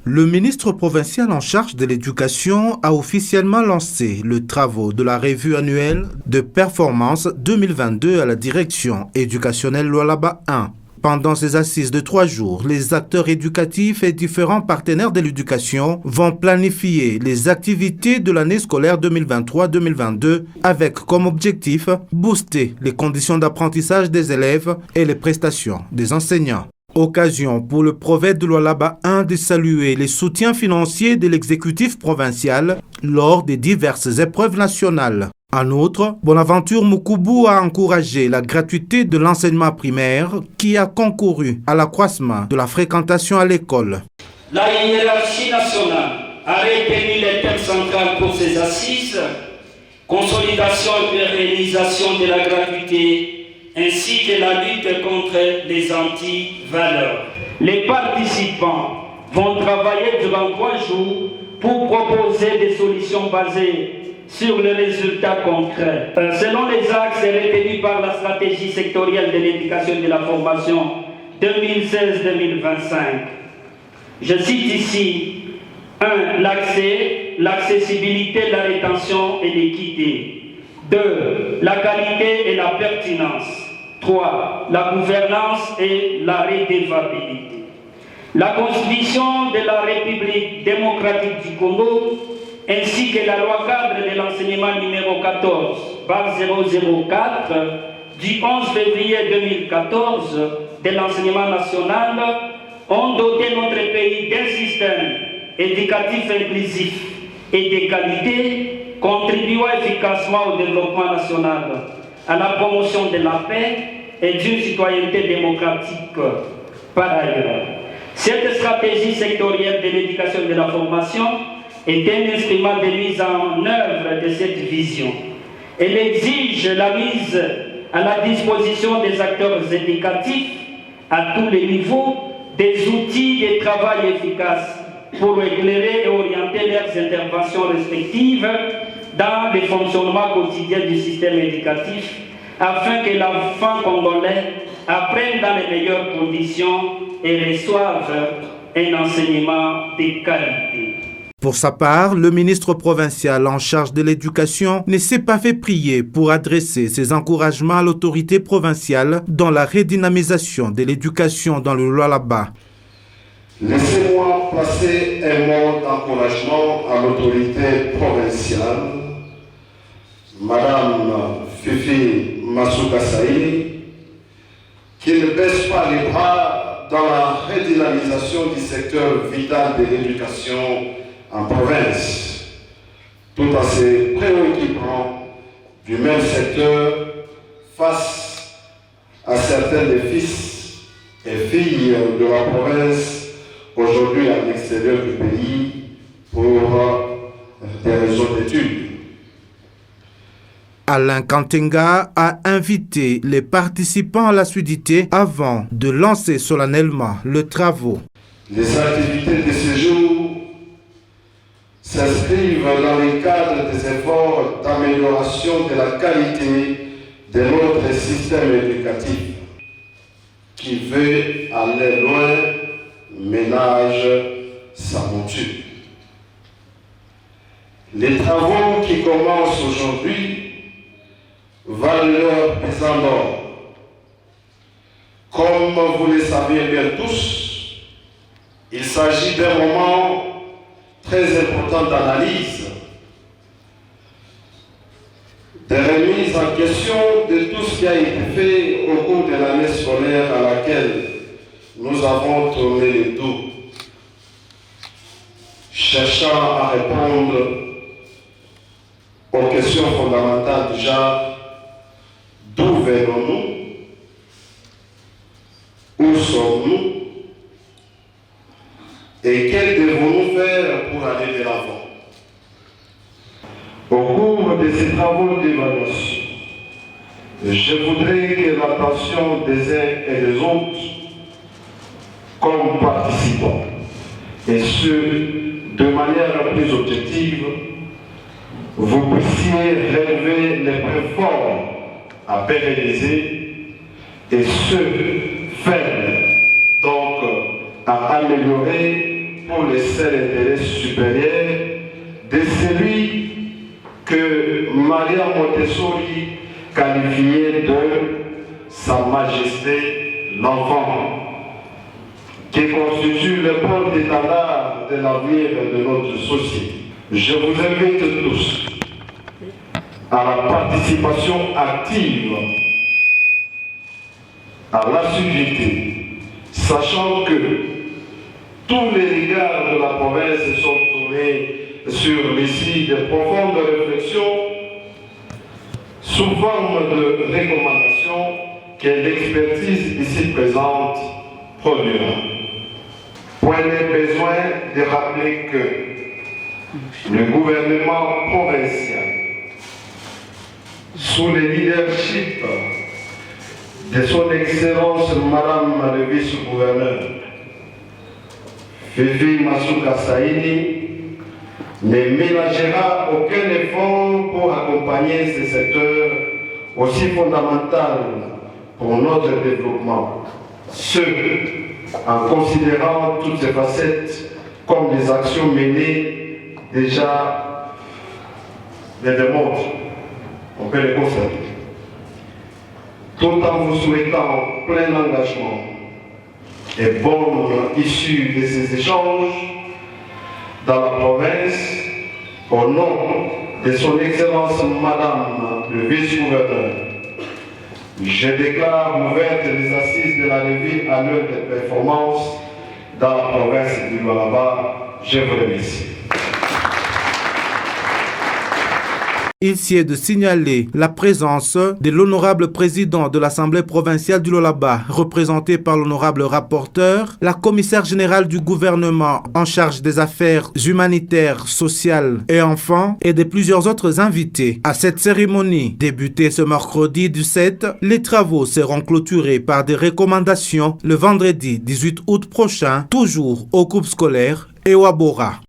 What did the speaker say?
Le ministre provincial en charge de l'éducation a officiellement lancé le travaux de la revue annuelle de performance 2022 à la direction éducationnelle Lualaba 1. Pendant ces assises de 3 jours, les acteurs éducatifs et différents partenaires de l'éducation vont planifier les activités de l'année scolaire 2023-2022 avec comme objectif booster les conditions d'apprentissage des élèves et les prestations des enseignants. Occasion pour le prophète de Lualaba 1 de saluer les soutiens financiers de l'exécutif provincial lors des diverses épreuves nationales. En outre, Bonaventure Mukubu a encouragé la gratuité de l'enseignement primaire qui a concouru à l'accroissement de la fréquentation à l'école. La hiérarchie nationale a retenu les thèmes centraux pour ces assises, consolidation et réalisation de la gratuité, ainsi que la lutte contre les anti-valeurs. Les participants vont travailler durant 3 jours pour proposer des solutions basées sur les résultats concrets. Selon les axes retenus par la stratégie sectorielle de l'éducation et de la formation 2016-2025, je cite ici 1. L'accessibilité, la rétention et l'équité. 2. La qualité et la pertinence. 3. La gouvernance et la redevabilité. La Constitution de la République démocratique du Congo ainsi que la loi cadre de l'enseignement numéro 14/004 du 11 février 2014 de l'enseignement national ont doté notre pays d'un système éducatif inclusif et de qualité, contribuant efficacement au développement national, à la promotion de la paix et d'une citoyenneté démocratique. Par ailleurs, cette stratégie sectorielle de l'éducation et de la formation est un instrument de mise en œuvre de cette vision. Elle exige la mise à la disposition des acteurs éducatifs à tous les niveaux des outils de travail efficaces pour éclairer et orienter leurs interventions respectives dans le fonctionnement quotidien du système éducatif afin que l'enfant congolais apprenne dans les meilleures conditions et reçoive un enseignement de qualité. Pour sa part, le ministre provincial en charge de l'éducation ne s'est pas fait prier pour adresser ses encouragements à l'autorité provinciale dans la redynamisation de l'éducation dans le Lualaba. Laissez-moi passer un mot d'encouragement à l'autorité provinciale, Madame Fifi Masukasaï, qui ne baisse pas les bras dans la redynamisation du secteur vital de l'éducation en province, tout en se préoccupant du même secteur face à certains des fils et filles de la province aujourd'hui à l'extérieur du pays pour des raisons d'études. Alain Kantenga a invité les participants à la sudité avant de lancer solennellement le travaux. Les activités de ce jour s'inscrivent dans le cadre des efforts d'amélioration de la qualité de notre système éducatif qui veut aller loin, ménage sa monture. Les travaux qui commencent aujourd'hui valent leur pesant d'or. Comme vous le savez bien tous, il s'agit d'un moment très important d'analyse, de remise en question de tout ce qui a été fait au cours de l'année scolaire à laquelle nous avons tourné le dos, cherchant à répondre aux questions fondamentales du genre: d'où venons-nous? Où sommes-nous? Et que devons-nous faire pour aller de l'avant? Au cours de ces travaux d'évaluation, je voudrais que l'attention des uns et des autres, comme participants, et ce, de manière plus objective, vous puissiez relever les points forts à pérenniser et ceux faibles, donc à améliorer pour les seuls intérêts supérieurs de celui que Maria Montessori qualifiait de Sa Majesté l'Enfant, qui constitue le pôle d'étendard de l'avenir de notre société. Je vous invite tous à la participation active, à l'assiduité, sachant que tous les regards de la province sont tournés sur l'issue de profondes réflexions sous forme de recommandations que l'expertise ici présente produira. Point de besoin de rappeler que le gouvernement provincial, sous le leadership de son Excellence Madame le Vice-Gouverneur Fifi Masuka Saini, ne ménagera aucun effort pour accompagner ce secteur aussi fondamental pour notre développement, ce en considérant toutes ces facettes comme des actions menées déjà les démontrent, on peut les constater, tout en vous souhaitant plein engagement et bonne issue de ces échanges dans la province, au nom de son Excellence Madame le Vice-Gouverneur, je déclare ouvertes les assises de la revue annuelle de performance dans la province du Lualaba. Je vous remercie. Il sied de signaler la présence de l'honorable président de l'Assemblée provinciale du Lualaba, représenté par l'honorable rapporteur, la commissaire générale du gouvernement en charge des affaires humanitaires, sociales et enfants, et de plusieurs autres invités. À cette cérémonie, débutée ce mercredi 17, les travaux seront clôturés par des recommandations le vendredi 18 août prochain, toujours au groupe scolaire et au Abora.